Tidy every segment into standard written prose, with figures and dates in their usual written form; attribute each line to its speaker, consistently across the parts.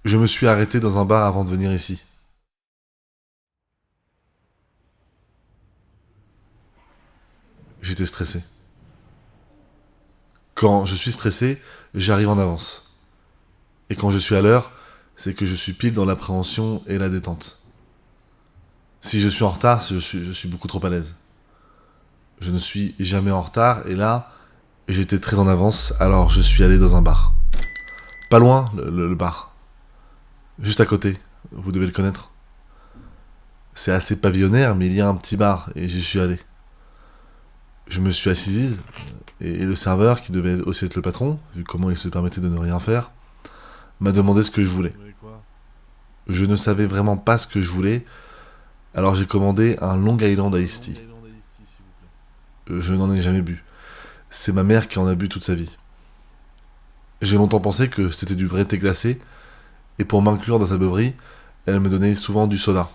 Speaker 1: Je me suis arrêté dans un bar avant de venir ici. J'étais stressé. Quand je suis stressé, j'arrive en avance. Et quand je suis à l'heure, c'est que je suis pile dans l'appréhension et la détente. Si je suis en retard, je suis beaucoup trop à l'aise. Je ne suis jamais en retard et là, j'étais très en avance, alors je suis allé dans un bar. Pas loin, le bar. Juste à côté, vous devez le connaître. C'est assez pavillonnaire, mais il y a un petit bar et j'y suis allé. Je me suis assise et le serveur, qui devait aussi être le patron, vu comment il se permettait de ne rien faire, m'a demandé ce que je voulais. Je ne savais vraiment pas ce que je voulais, alors j'ai commandé un Long Island Iced Tea. Je n'en ai jamais bu. C'est ma mère qui en a bu toute sa vie. J'ai longtemps pensé que c'était du vrai thé glacé, et pour m'inclure dans sa beuverie, elle me donnait souvent du soda.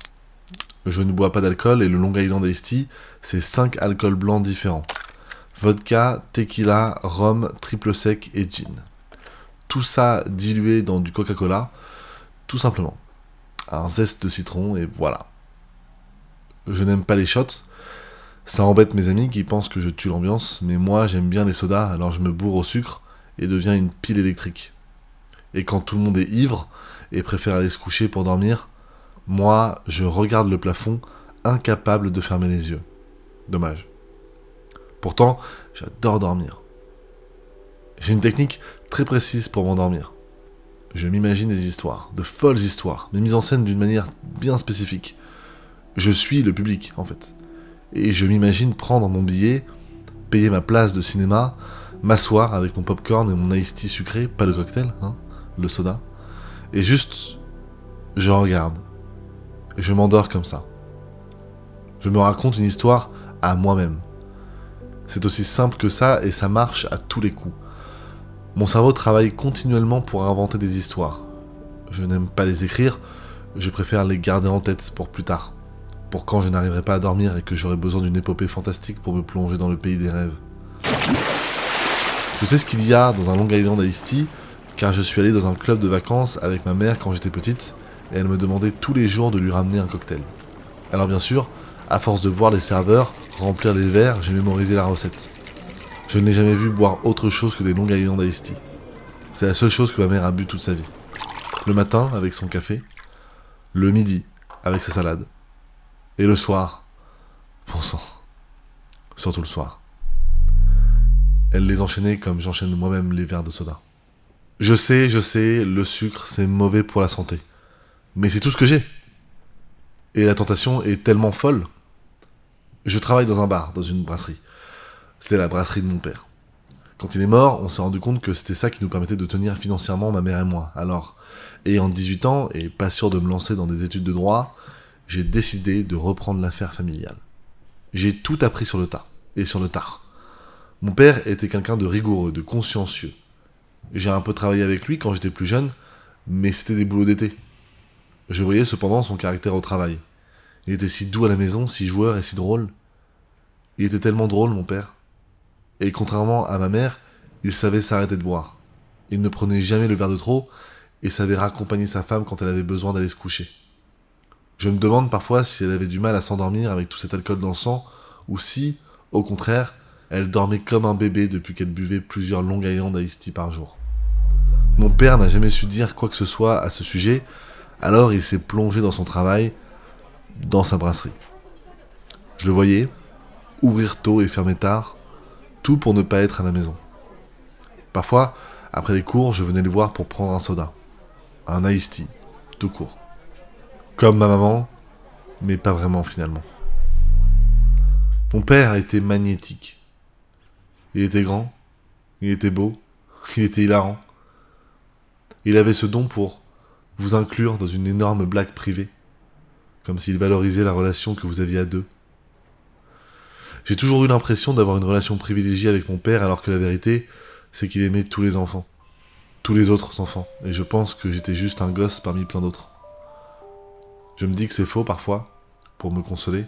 Speaker 1: Je ne bois pas d'alcool et le Long Island Iced Tea, c'est 5 alcools blancs différents. Vodka, tequila, rhum, triple sec et gin. Tout ça dilué dans du Coca-Cola, tout simplement. Un zeste de citron et voilà. Je n'aime pas les shots, ça embête mes amis qui pensent que je tue l'ambiance, mais moi j'aime bien les sodas, alors je me bourre au sucre et deviens une pile électrique. Et quand tout le monde est ivre et préfère aller se coucher pour dormir, moi je regarde le plafond, incapable de fermer les yeux. Dommage. Pourtant, j'adore dormir. J'ai une technique très précise pour m'endormir. Je m'imagine des histoires, de folles histoires, mais mises en scène d'une manière bien spécifique. Je suis le public, en fait. Et je m'imagine prendre mon billet, payer ma place de cinéma, m'asseoir avec mon popcorn et mon iced tea sucré, pas le cocktail, hein, le soda, et juste, je regarde. Et je m'endors comme ça. Je me raconte une histoire à moi-même. C'est aussi simple que ça et ça marche à tous les coups. Mon cerveau travaille continuellement pour inventer des histoires. Je n'aime pas les écrire, je préfère les garder en tête pour plus tard. Pour quand je n'arriverai pas à dormir et que j'aurai besoin d'une épopée fantastique pour me plonger dans le pays des rêves. Je sais ce qu'il y a dans un Long Island Iced Tea, car je suis allé dans un club de vacances avec ma mère quand j'étais petite, et elle me demandait tous les jours de lui ramener un cocktail. Alors bien sûr, à force de voir les serveurs remplir les verres, j'ai mémorisé la recette. Je ne l'ai jamais vu boire autre chose que des Long Island Iced Tea. C'est la seule chose que ma mère a bu toute sa vie. Le matin, avec son café. Le midi, avec sa salade. Et le soir, bon sang, surtout le soir. Elle les enchaînait comme j'enchaîne moi-même les verres de soda. Je sais, le sucre c'est mauvais pour la santé. Mais c'est tout ce que j'ai. Et la tentation est tellement folle. Je travaille dans un bar, dans une brasserie. C'était la brasserie de mon père. Quand il est mort, on s'est rendu compte que c'était ça qui nous permettait de tenir financièrement ma mère et moi. Alors, ayant 18 ans et pas sûr de me lancer dans des études de droit, j'ai décidé de reprendre l'affaire familiale. J'ai tout appris sur le tas, et sur le tard. Mon père était quelqu'un de rigoureux, de consciencieux. J'ai un peu travaillé avec lui quand j'étais plus jeune, mais c'était des boulots d'été. Je voyais cependant son caractère au travail. Il était si doux à la maison, si joueur et si drôle. Il était tellement drôle, mon père. Et contrairement à ma mère, il savait s'arrêter de boire. Il ne prenait jamais le verre de trop, et savait raccompagner sa femme quand elle avait besoin d'aller se coucher. Je me demande parfois si elle avait du mal à s'endormir avec tout cet alcool dans le sang, ou si, au contraire, elle dormait comme un bébé depuis qu'elle buvait plusieurs Long Island Iced Tea par jour. Mon père n'a jamais su dire quoi que ce soit à ce sujet, alors il s'est plongé dans son travail, dans sa brasserie. Je le voyais, ouvrir tôt et fermer tard, tout pour ne pas être à la maison. Parfois, après les cours, je venais le voir pour prendre un soda, un iced tea, tout court. Comme ma maman, mais pas vraiment finalement. Mon père était magnétique. Il était grand, il était beau, il était hilarant. Il avait ce don pour vous inclure dans une énorme blague privée, comme s'il valorisait la relation que vous aviez à deux. J'ai toujours eu l'impression d'avoir une relation privilégiée avec mon père, alors que la vérité, c'est qu'il aimait tous les enfants, tous les autres enfants, et je pense que j'étais juste un gosse parmi plein d'autres. Je me dis que c'est faux parfois, pour me consoler,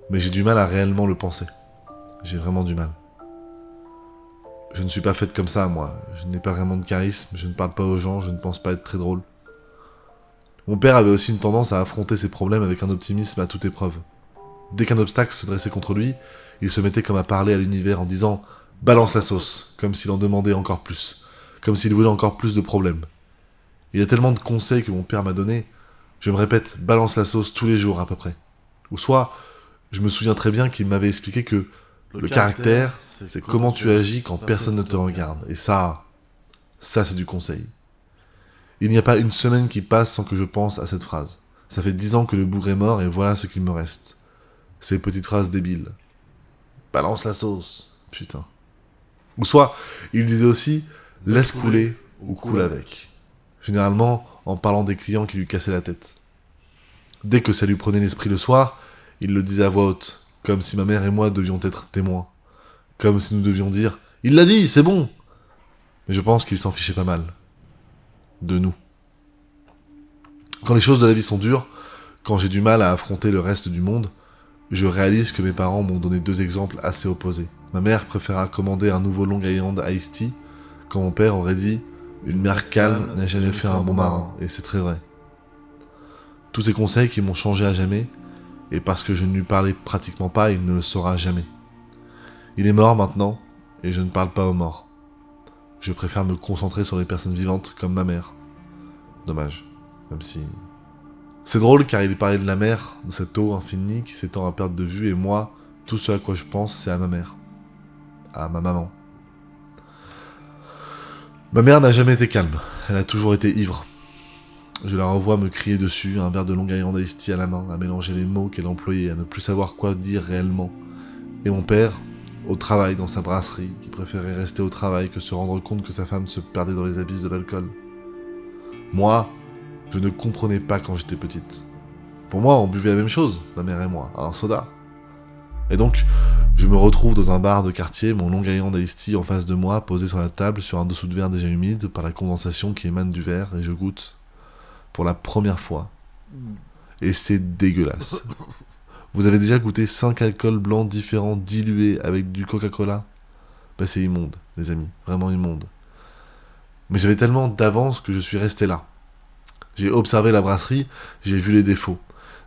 Speaker 1: mais j'ai du mal à réellement le penser. J'ai vraiment du mal. Je ne suis pas faite comme ça, moi. Je n'ai pas vraiment de charisme, je ne parle pas aux gens, je ne pense pas être très drôle. Mon père avait aussi une tendance à affronter ses problèmes avec un optimisme à toute épreuve. Dès qu'un obstacle se dressait contre lui, il se mettait comme à parler à l'univers en disant « balance la sauce », comme s'il en demandait encore plus, comme s'il voulait encore plus de problèmes. Il y a tellement de conseils que mon père m'a donnés, je me répète « balance la sauce » tous les jours à peu près. Ou soit, je me souviens très bien qu'il m'avait expliqué que le caractère, c'est comment tu agis quand personne ne te regarde. Et ça c'est du conseil. Il n'y a pas une semaine qui passe sans que je pense à cette phrase. Ça fait 10 ans que le bougre est mort et voilà ce qu'il me reste. Ces petites phrases débiles. Balance la sauce, putain. Ou soit, il disait aussi, laisse couler ou coule avec. Généralement, en parlant des clients qui lui cassaient la tête. Dès que ça lui prenait l'esprit le soir, il le disait à voix haute, comme si ma mère et moi devions être témoins. Comme si nous devions dire, il l'a dit, c'est bon. Mais je pense qu'il s'en fichait pas mal. De nous. Quand les choses de la vie sont dures, quand j'ai du mal à affronter le reste du monde, je réalise que mes parents m'ont donné 2 exemples assez opposés. Ma mère préféra commander un nouveau Long Island Iced Tea, quand mon père aurait dit « Une mer calme n'a jamais fait un bon marin », et c'est très vrai. Tous ces conseils qui m'ont changé à jamais, et parce que je ne lui parlais pratiquement pas, il ne le saura jamais. Il est mort maintenant, et je ne parle pas aux morts. Je préfère me concentrer sur les personnes vivantes comme ma mère. Dommage, même si... C'est drôle car il parlait de la mer, de cette eau infinie qui s'étend à perte de vue, et moi, tout ce à quoi je pense, c'est à ma mère. À ma maman. Ma mère n'a jamais été calme, elle a toujours été ivre. Je la revois me crier dessus, un verre de Long Island Iced Tea à la main, à mélanger les mots qu'elle employait, à ne plus savoir quoi dire réellement. Et mon père, au travail dans sa brasserie, qui préférait rester au travail que se rendre compte que sa femme se perdait dans les abysses de l'alcool. Moi, je ne comprenais pas quand j'étais petite. Pour moi, on buvait la même chose, ma mère et moi, un soda. Et donc, je me retrouve dans un bar de quartier, mon Long Island Iced Tea en face de moi, posé sur la table, sur un dessous de verre déjà humide par la condensation qui émane du verre, et je goûte pour la première fois. Et c'est dégueulasse. Vous avez déjà goûté 5 alcools blancs différents dilués avec du Coca-Cola ? Bah c'est immonde, les amis, vraiment immonde. Mais j'avais tellement d'avance que je suis resté là. J'ai observé la brasserie, j'ai vu les défauts.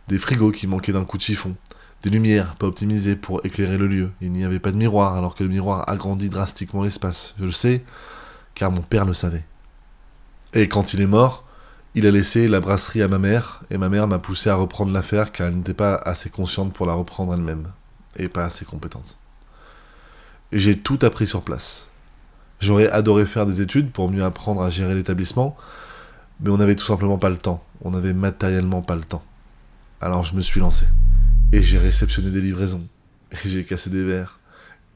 Speaker 1: Des frigos qui manquaient d'un coup de chiffon. Des lumières pas optimisées pour éclairer le lieu. Il n'y avait pas de miroir, alors que le miroir agrandit drastiquement l'espace. Je le sais, car mon père le savait. Et quand il est mort, il a laissé la brasserie à ma mère, et ma mère m'a poussé à reprendre l'affaire car elle n'était pas assez consciente pour la reprendre elle-même, et pas assez compétente. Et j'ai tout appris sur place. J'aurais adoré faire des études pour mieux apprendre à gérer l'établissement, mais on n'avait tout simplement pas le temps, on n'avait matériellement pas le temps. Alors je me suis lancé, et j'ai réceptionné des livraisons, et j'ai cassé des verres,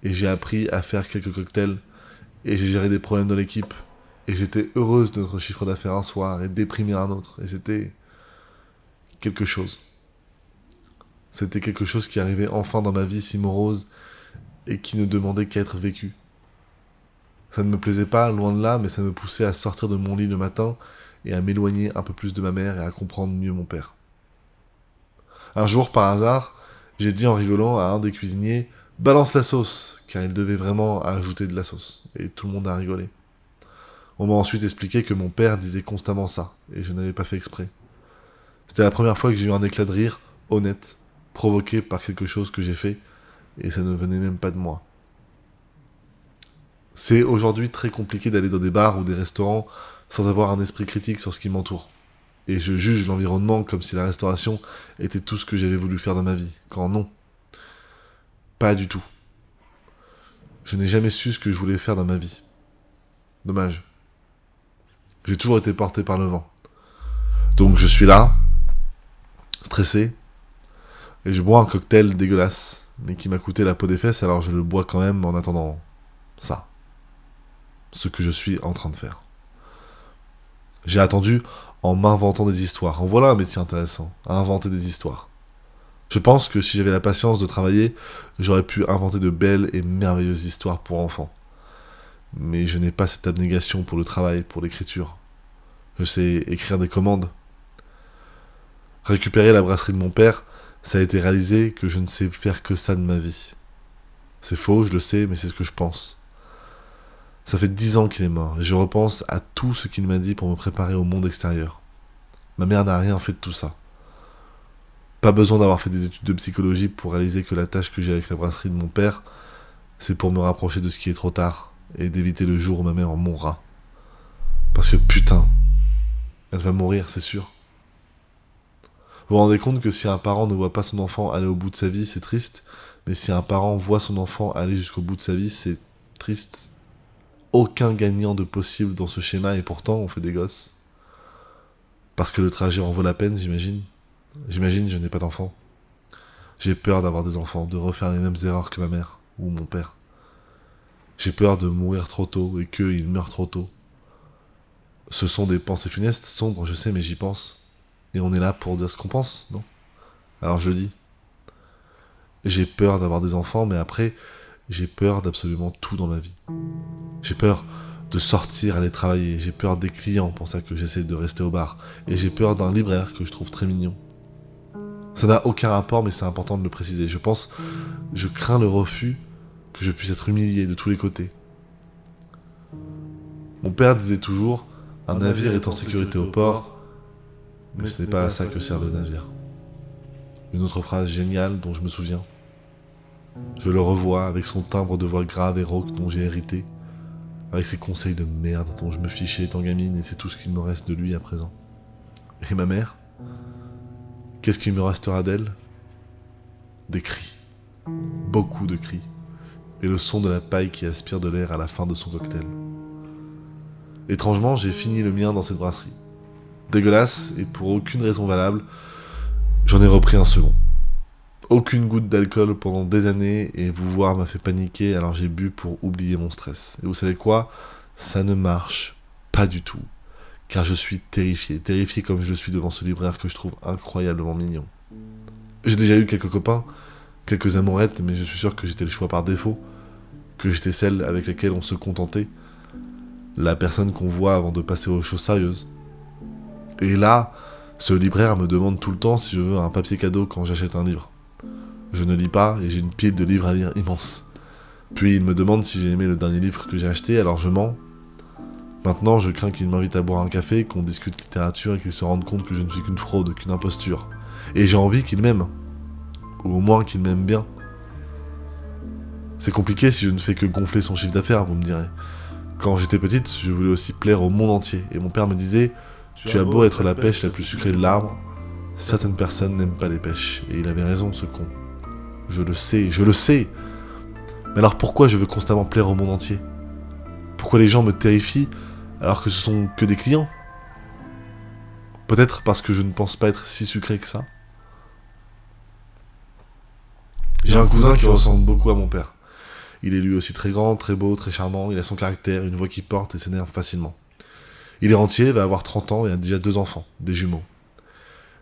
Speaker 1: et j'ai appris à faire quelques cocktails, et j'ai géré des problèmes dans l'équipe, et j'étais heureuse de notre chiffre d'affaires un soir et déprimée un autre. Et c'était quelque chose. C'était quelque chose qui arrivait enfin dans ma vie si morose et qui ne demandait qu'à être vécu. Ça ne me plaisait pas, loin de là, mais ça me poussait à sortir de mon lit le matin et à m'éloigner un peu plus de ma mère et à comprendre mieux mon père. Un jour, par hasard, j'ai dit en rigolant à un des cuisiniers « Balance la sauce !» car il devait vraiment ajouter de la sauce. Et tout le monde a rigolé. On m'a ensuite expliqué que mon père disait constamment ça, et je n'avais pas fait exprès. C'était la première fois que j'ai eu un éclat de rire, honnête, provoqué par quelque chose que j'ai fait, et ça ne venait même pas de moi. C'est aujourd'hui très compliqué d'aller dans des bars ou des restaurants sans avoir un esprit critique sur ce qui m'entoure. Et je juge l'environnement comme si la restauration était tout ce que j'avais voulu faire dans ma vie, quand non. Pas du tout. Je n'ai jamais su ce que je voulais faire dans ma vie. Dommage. J'ai toujours été porté par le vent. Donc je suis là, stressé, et je bois un cocktail dégueulasse, mais qui m'a coûté la peau des fesses, alors je le bois quand même en attendant ça. Ce que je suis en train de faire. J'ai attendu en m'inventant des histoires. En voilà un métier intéressant, à inventer des histoires. Je pense que si j'avais la patience de travailler, j'aurais pu inventer de belles et merveilleuses histoires pour enfants. Mais je n'ai pas cette abnégation pour le travail, pour l'écriture. Je sais écrire des commandes. Récupérer la brasserie de mon père, ça a été réalisé que je ne sais faire que ça de ma vie. C'est faux, je le sais, mais c'est ce que je pense. Ça fait 10 ans qu'il est mort, et je repense à tout ce qu'il m'a dit pour me préparer au monde extérieur. Ma mère n'a rien fait de tout ça. Pas besoin d'avoir fait des études de psychologie pour réaliser que la tâche que j'ai avec la brasserie de mon père, c'est pour me rapprocher de ce qui est trop tard et d'éviter le jour où ma mère en mourra. Parce que putain, elle va mourir, c'est sûr. Vous vous rendez compte que si un parent ne voit pas son enfant aller au bout de sa vie, c'est triste, mais si un parent voit son enfant aller jusqu'au bout de sa vie, c'est triste. Aucun gagnant de possible dans ce schéma et pourtant on fait des gosses. Parce que le trajet en vaut la peine, j'imagine. J'imagine, je n'ai pas d'enfant. J'ai peur d'avoir des enfants, de refaire les mêmes erreurs que ma mère ou mon père. J'ai peur de mourir trop tôt et qu'ils meurent trop tôt. Ce sont des pensées funestes, sombres, je sais, mais j'y pense. Et on est là pour dire ce qu'on pense, non? Alors je le dis. J'ai peur d'avoir des enfants, mais après, j'ai peur d'absolument tout dans ma vie. J'ai peur de sortir, aller travailler. J'ai peur des clients, pour ça que j'essaie de rester au bar. Et j'ai peur d'un libraire que je trouve très mignon. Ça n'a aucun rapport, mais c'est important de le préciser. Je crains le refus, que je puisse être humilié de tous les côtés. Mon père disait toujours, un navire est en sécurité au port, mais ce n'est pas à ça que sert le navire. Une autre phrase géniale dont je me souviens. Je le revois avec son timbre de voix grave et rauque dont j'ai hérité, avec ses conseils de merde dont je me fichais étant gamine et c'est tout ce qu'il me reste de lui à présent. Et ma mère? Qu'est-ce qu'il me restera d'elle? Des cris. Beaucoup de cris. Et le son de la paille qui aspire de l'air à la fin de son cocktail. Étrangement, j'ai fini le mien dans cette brasserie. Dégueulasse, et pour aucune raison valable, j'en ai repris un second. Aucune goutte d'alcool pendant des années, et vous voir m'a fait paniquer, alors j'ai bu pour oublier mon stress. Et vous savez quoi? Ça ne marche pas du tout. Car je suis terrifié. Terrifié comme je le suis devant ce libraire que je trouve incroyablement mignon. J'ai déjà eu quelques copains, quelques amourettes, mais je suis sûr que j'étais le choix par défaut, que j'étais celle avec laquelle on se contentait, la personne qu'on voit avant de passer aux choses sérieuses. Et là, ce libraire me demande tout le temps si je veux un papier cadeau quand j'achète un livre. Je ne lis pas et j'ai une pile de livres à lire immense. Puis il me demande si j'ai aimé le dernier livre que j'ai acheté, alors je mens. Maintenant, je crains qu'il m'invite à boire un café, qu'on discute littérature et qu'il se rende compte que je ne suis qu'une fraude, qu'une imposture. Et j'ai envie qu'il m'aime. Ou au moins qu'il m'aime bien. C'est compliqué si je ne fais que gonfler son chiffre d'affaires, vous me direz. Quand j'étais petite, je voulais aussi plaire au monde entier. Et mon père me disait, tu as beau être la pêche la plus sucrée de l'arbre, certaines personnes n'aiment pas les pêches. Et il avait raison, ce con. Je le sais, je le sais. Mais alors pourquoi je veux constamment plaire au monde entier? Pourquoi les gens me terrifient alors que ce sont que des clients? Peut-être parce que je ne pense pas être si sucré que ça. J'ai un cousin qui ressemble beaucoup à mon père. Il est lui aussi très grand, très beau, très charmant, il a son caractère, une voix qui porte et s'énerve facilement. Il est rentier, va avoir 30 ans et a déjà 2 enfants, des jumeaux.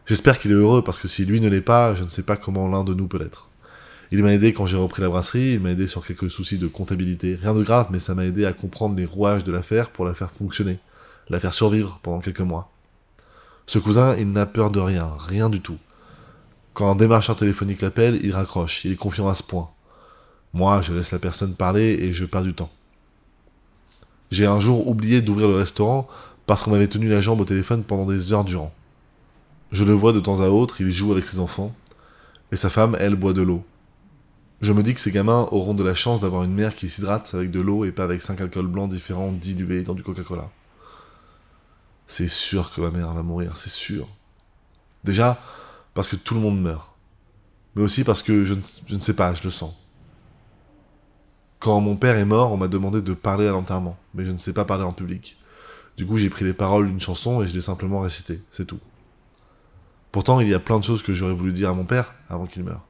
Speaker 1: J'espère qu'il est heureux parce que si lui ne l'est pas, je ne sais pas comment l'un de nous peut l'être. Il m'a aidé quand j'ai repris la brasserie, il m'a aidé sur quelques soucis de comptabilité. Rien de grave, mais ça m'a aidé à comprendre les rouages de l'affaire pour la faire fonctionner, la faire survivre pendant quelques mois. Ce cousin, il n'a peur de rien, rien du tout. Quand un démarcheur téléphonique l'appelle, il raccroche, il est confiant à ce point. Moi, je laisse la personne parler et je perds du temps. J'ai un jour oublié d'ouvrir le restaurant parce qu'on m'avait tenu la jambe au téléphone pendant des heures durant. Je le vois de temps à autre, il joue avec ses enfants, et sa femme, elle, boit de l'eau. Je me dis que ces gamins auront de la chance d'avoir une mère qui s'hydrate avec de l'eau et pas avec 5 alcools blancs différents dilués dans du Coca-Cola. C'est sûr que ma mère va mourir, c'est sûr. Déjà, parce que tout le monde meurt. Mais aussi parce que je ne sais pas, je le sens. Quand mon père est mort, on m'a demandé de parler à l'enterrement, mais je ne sais pas parler en public. Du coup, j'ai pris les paroles d'une chanson et je l'ai simplement récitée, c'est tout. Pourtant, il y a plein de choses que j'aurais voulu dire à mon père avant qu'il meure.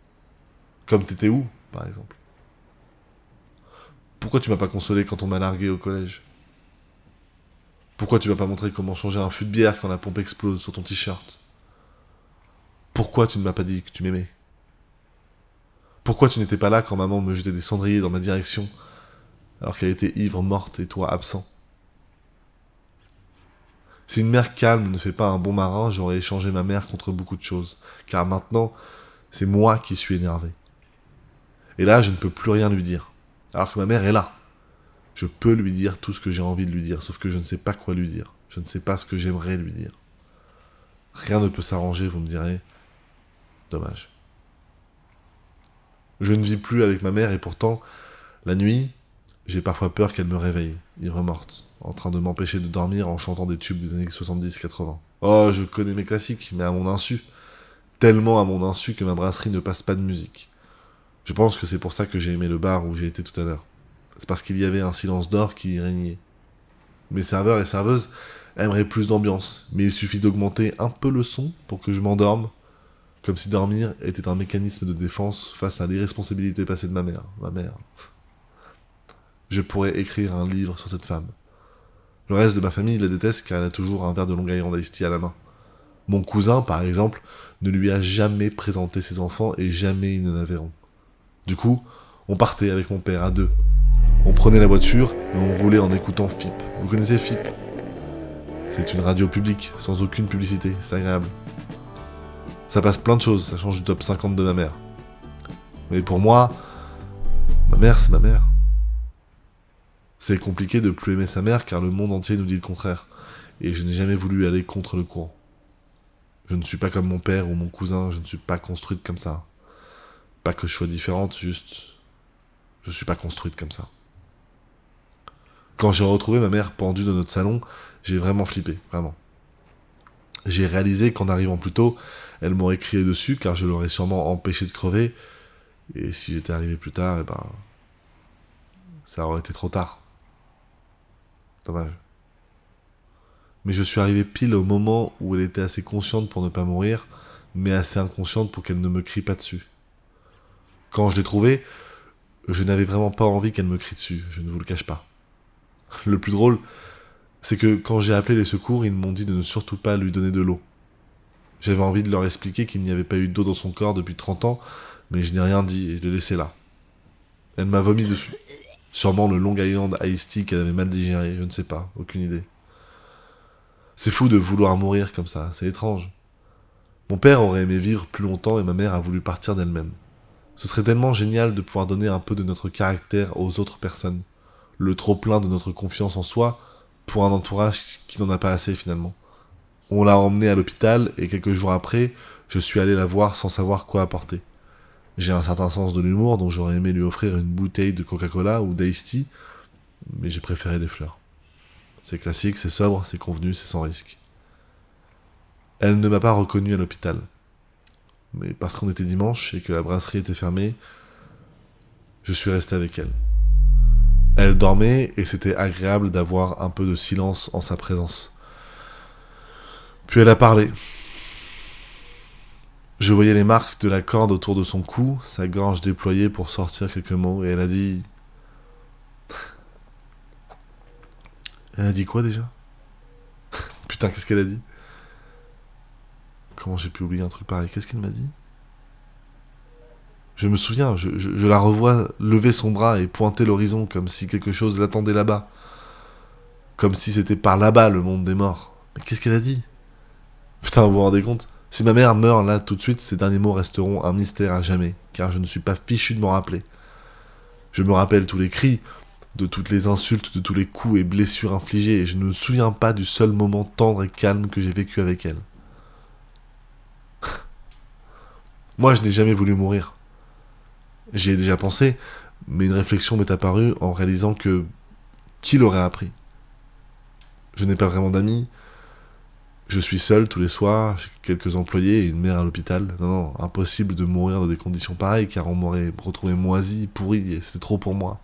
Speaker 1: Comme t'étais où, par exemple? Pourquoi tu m'as pas consolé quand on m'a largué au collège? Pourquoi tu m'as pas montré comment changer un fût de bière quand la pompe explose sur ton t-shirt? Pourquoi tu ne m'as pas dit que tu m'aimais? Pourquoi tu n'étais pas là quand maman me jetait des cendriers dans ma direction, alors qu'elle était ivre, morte et toi absent? Si une mère calme ne fait pas un bon marin, j'aurais échangé ma mère contre beaucoup de choses, car maintenant, c'est moi qui suis énervé. Et là, je ne peux plus rien lui dire, alors que ma mère est là. Je peux lui dire tout ce que j'ai envie de lui dire, sauf que je ne sais pas quoi lui dire. Je ne sais pas ce que j'aimerais lui dire. Rien ne peut s'arranger, vous me direz. Dommage. Je ne vis plus avec ma mère et pourtant, la nuit, j'ai parfois peur qu'elle me réveille, ivre morte, en train de m'empêcher de dormir en chantant des tubes des années 70-80. Oh, je connais mes classiques, mais à mon insu. Tellement à mon insu que ma brasserie ne passe pas de musique. Je pense que c'est pour ça que j'ai aimé le bar où j'ai été tout à l'heure. C'est parce qu'il y avait un silence d'or qui y régnait. Mes serveurs et serveuses aimeraient plus d'ambiance, mais il suffit d'augmenter un peu le son pour que je m'endorme, comme si dormir était un mécanisme de défense face à l'irresponsabilité passée de ma mère. Ma mère. Je pourrais écrire un livre sur cette femme. Le reste de ma famille la déteste car elle a toujours un verre de Long Island Iced Tea à la main. Mon cousin, par exemple, ne lui a jamais présenté ses enfants et jamais ils ne la verront. Du coup, on partait avec mon père à deux. On prenait la voiture et on roulait en écoutant FIP. Vous connaissez FIP? C'est une radio publique, sans aucune publicité, c'est agréable. Ça passe plein de choses, ça change du top 50 de ma mère. Mais pour moi, ma mère c'est ma mère. C'est compliqué de plus aimer sa mère car le monde entier nous dit le contraire. Et je n'ai jamais voulu aller contre le courant. Je ne suis pas comme mon père ou mon cousin, je ne suis pas construite comme ça. Pas que je sois différente, juste... Je suis pas construite comme ça. Quand j'ai retrouvé ma mère pendue dans notre salon, j'ai vraiment flippé, vraiment. J'ai réalisé qu'en arrivant plus tôt, elle m'aurait crié dessus car je l'aurais sûrement empêché de crever. Et si j'étais arrivé plus tard, ça aurait été trop tard. Dommage. Mais je suis arrivé pile au moment où elle était assez consciente pour ne pas mourir, mais assez inconsciente pour qu'elle ne me crie pas dessus. Quand je l'ai trouvée, je n'avais vraiment pas envie qu'elle me crie dessus, je ne vous le cache pas. Le plus drôle, c'est que quand j'ai appelé les secours, ils m'ont dit de ne surtout pas lui donner de l'eau. J'avais envie de leur expliquer qu'il n'y avait pas eu d'eau dans son corps depuis 30 ans, mais je n'ai rien dit et je l'ai laissé là. Elle m'a vomi dessus. Sûrement le Long Island Iced Tea qu'elle avait mal digéré, je ne sais pas, aucune idée. C'est fou de vouloir mourir comme ça, c'est étrange. Mon père aurait aimé vivre plus longtemps et ma mère a voulu partir d'elle-même. Ce serait tellement génial de pouvoir donner un peu de notre caractère aux autres personnes. Le trop-plein de notre confiance en soi pour un entourage qui n'en a pas assez finalement. On l'a emmenée à l'hôpital et quelques jours après, je suis allé la voir sans savoir quoi apporter. J'ai un certain sens de l'humour dont j'aurais aimé lui offrir une bouteille de Coca-Cola ou d'Iced Tea, mais j'ai préféré des fleurs. C'est classique, c'est sobre, c'est convenu, c'est sans risque. Elle ne m'a pas reconnu à l'hôpital. Mais parce qu'on était dimanche et que la brasserie était fermée, je suis resté avec elle. Elle dormait et c'était agréable d'avoir un peu de silence en sa présence. Puis elle a parlé. Je voyais les marques de la corde autour de son cou, sa gorge déployée pour sortir quelques mots, et elle a dit... Elle a dit quoi déjà? Putain, qu'est-ce qu'elle a dit? Comment j'ai pu oublier un truc pareil? Qu'est-ce qu'elle m'a dit? Je me souviens, je la revois lever son bras et pointer l'horizon comme si quelque chose l'attendait là-bas. Comme si c'était par là-bas le monde des morts. Mais qu'est-ce qu'elle a dit? Putain, vous vous rendez compte? Si ma mère meurt là tout de suite, ces derniers mots resteront un mystère à jamais, car je ne suis pas fichu de m'en rappeler. Je me rappelle tous les cris, de toutes les insultes, de tous les coups et blessures infligées, et je ne me souviens pas du seul moment tendre et calme que j'ai vécu avec elle. Moi, je n'ai jamais voulu mourir. J'y ai déjà pensé, mais une réflexion m'est apparue en réalisant que... Qui l'aurait appris? Je n'ai pas vraiment d'amis. Je suis seul tous les soirs, j'ai quelques employés et une mère à l'hôpital. Non, impossible de mourir dans des conditions pareilles, car on m'aurait retrouvé moisi, pourri, et c'est trop pour moi.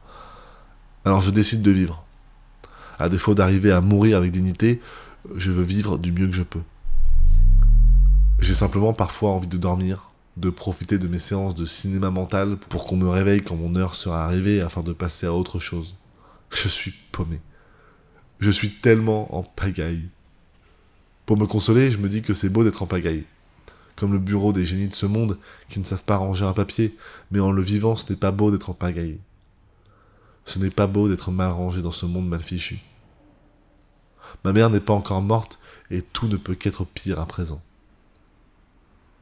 Speaker 1: Alors je décide de vivre. À défaut d'arriver à mourir avec dignité, je veux vivre du mieux que je peux. J'ai simplement parfois envie de dormir, de profiter de mes séances de cinéma mental pour qu'on me réveille quand mon heure sera arrivée afin de passer à autre chose. Je suis paumé. Je suis tellement en pagaille. Pour me consoler, je me dis que c'est beau d'être en pagaille. Comme le bureau des génies de ce monde qui ne savent pas ranger un papier, mais en le vivant, ce n'est pas beau d'être en pagaille. Ce n'est pas beau d'être mal rangé dans ce monde mal fichu. Ma mère n'est pas encore morte et tout ne peut qu'être pire à présent.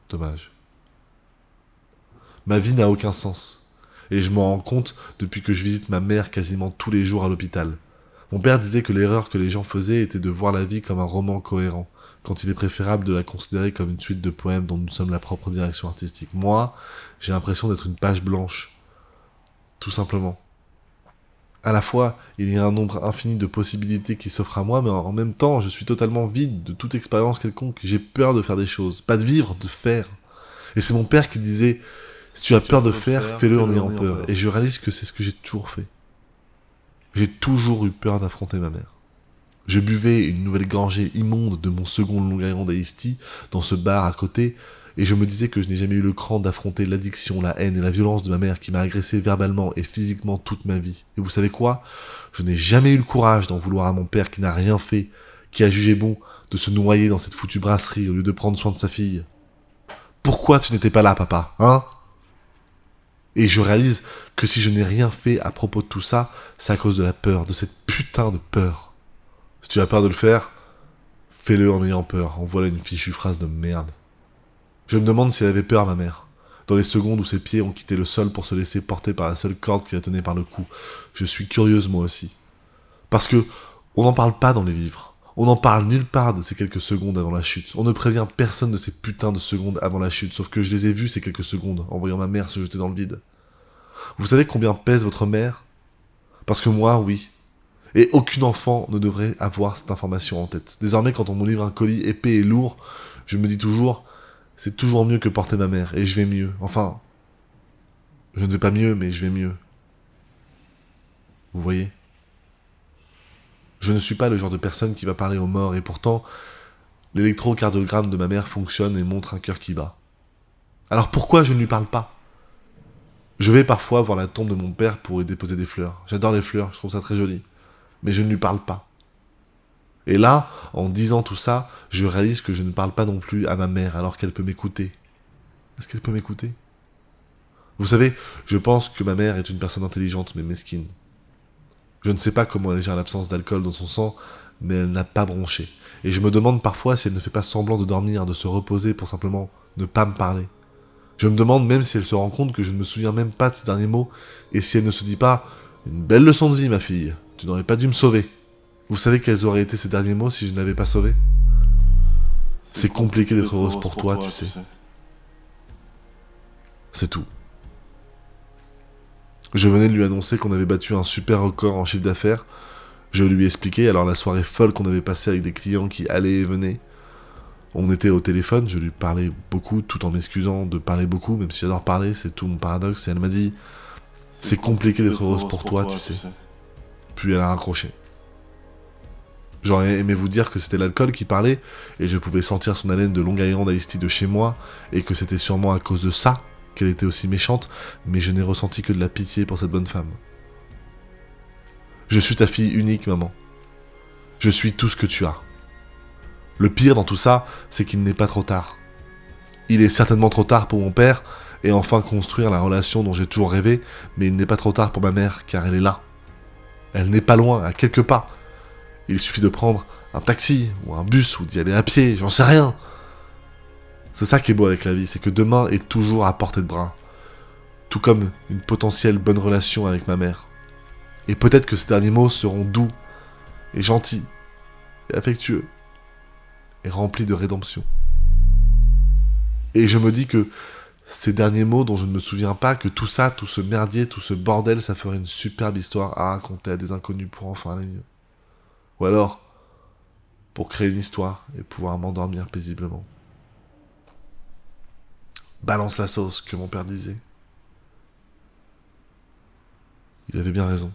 Speaker 1: Dommage. Ma vie n'a aucun sens. Et je m'en rends compte depuis que je visite ma mère quasiment tous les jours à l'hôpital. Mon père disait que l'erreur que les gens faisaient était de voir la vie comme un roman cohérent, quand il est préférable de la considérer comme une suite de poèmes dont nous sommes la propre direction artistique. Moi, j'ai l'impression d'être une page blanche, tout simplement. À la fois, il y a un nombre infini de possibilités qui s'offrent à moi, mais en même temps, je suis totalement vide de toute expérience quelconque. J'ai peur de faire des choses, pas de vivre, de faire. Et c'est mon père qui disait, si tu as peur de faire, fais-le en ayant peur. Et je réalise que c'est ce que j'ai toujours fait. J'ai toujours eu peur d'affronter ma mère. Je buvais une nouvelle gorgée immonde de mon second Long Island Iced Tea dans ce bar à côté, et je me disais que je n'ai jamais eu le cran d'affronter l'addiction, la haine et la violence de ma mère qui m'a agressé verbalement et physiquement toute ma vie. Et vous savez quoi ? Je n'ai jamais eu le courage d'en vouloir à mon père qui n'a rien fait, qui a jugé bon de se noyer dans cette foutue brasserie au lieu de prendre soin de sa fille. Pourquoi tu n'étais pas là, papa, hein ? Et je réalise que si je n'ai rien fait à propos de tout ça, c'est à cause de la peur, de cette putain de peur. Si tu as peur de le faire, fais-le en ayant peur. En voilà une fichue phrase de merde. Je me demande si elle avait peur, ma mère. Dans les secondes où ses pieds ont quitté le sol pour se laisser porter par la seule corde qui la tenait par le cou. Je suis curieuse moi aussi. Parce que on n'en parle pas dans les livres. On n'en parle nulle part de ces quelques secondes avant la chute. On ne prévient personne de ces putains de secondes avant la chute, sauf que je les ai vues ces quelques secondes, en voyant ma mère se jeter dans le vide. Vous savez combien pèse votre mère ? Parce que moi, oui. Et aucun enfant ne devrait avoir cette information en tête. Désormais, quand on me livre un colis épais et lourd, je me dis toujours, c'est toujours mieux que porter ma mère, et je vais mieux. Enfin, je ne vais pas mieux, mais je vais mieux. Vous voyez ? Je ne suis pas le genre de personne qui va parler aux morts, et pourtant, l'électrocardiogramme de ma mère fonctionne et montre un cœur qui bat. Alors pourquoi je ne lui parle pas ? Je vais parfois voir la tombe de mon père pour y déposer des fleurs. J'adore les fleurs, je trouve ça très joli. Mais je ne lui parle pas. Et là, en disant tout ça, je réalise que je ne parle pas non plus à ma mère alors qu'elle peut m'écouter. Est-ce qu'elle peut m'écouter ? Vous savez, je pense que ma mère est une personne intelligente mais mesquine. Je ne sais pas comment elle gère l'absence d'alcool dans son sang, mais elle n'a pas bronché. Et je me demande parfois si elle ne fait pas semblant de dormir, de se reposer pour simplement ne pas me parler. Je me demande même si elle se rend compte que je ne me souviens même pas de ces derniers mots, et si elle ne se dit pas « Une belle leçon de vie, ma fille, tu n'aurais pas dû me sauver ». Vous savez quels auraient été ces derniers mots si je n'avais pas sauvé ? C'est compliqué d'être heureuse pour toi, tu sais. C'est tout. Je venais de lui annoncer qu'on avait battu un super record en chiffre d'affaires. Je lui ai expliqué, alors la soirée folle qu'on avait passée avec des clients qui allaient et venaient. On était au téléphone, je lui parlais beaucoup, tout en m'excusant de parler beaucoup, même si j'adore parler, c'est tout mon paradoxe. Et elle m'a dit, c'est compliqué d'être heureuse pour toi, tu sais. Puis elle a raccroché. J'aurais aimé vous dire que c'était l'alcool qui parlait, et je pouvais sentir son haleine de Long Island Iced Tea de chez moi, et que c'était sûrement à cause de ça qu'elle était aussi méchante, mais je n'ai ressenti que de la pitié pour cette bonne femme. Je suis ta fille unique, maman. Je suis tout ce que tu as. Le pire dans tout ça, c'est qu'il n'est pas trop tard. Il est certainement trop tard pour mon père, et enfin construire la relation dont j'ai toujours rêvé, mais il n'est pas trop tard pour ma mère, car elle est là. Elle n'est pas loin, à quelques pas. Il suffit de prendre un taxi, ou un bus, ou d'y aller à pied, j'en sais rien. C'est ça qui est beau avec la vie, c'est que demain est toujours à portée de bras. Tout comme une potentielle bonne relation avec ma mère. Et peut-être que ces derniers mots seront doux, et gentils, et affectueux, et remplis de rédemption. Et je me dis que ces derniers mots dont je ne me souviens pas, que tout ça, tout ce merdier, tout ce bordel, ça ferait une superbe histoire à raconter à des inconnus pour enfin aller mieux. Ou alors, pour créer une histoire et pouvoir m'endormir paisiblement. Balance la sauce, que mon père disait. Il avait bien raison.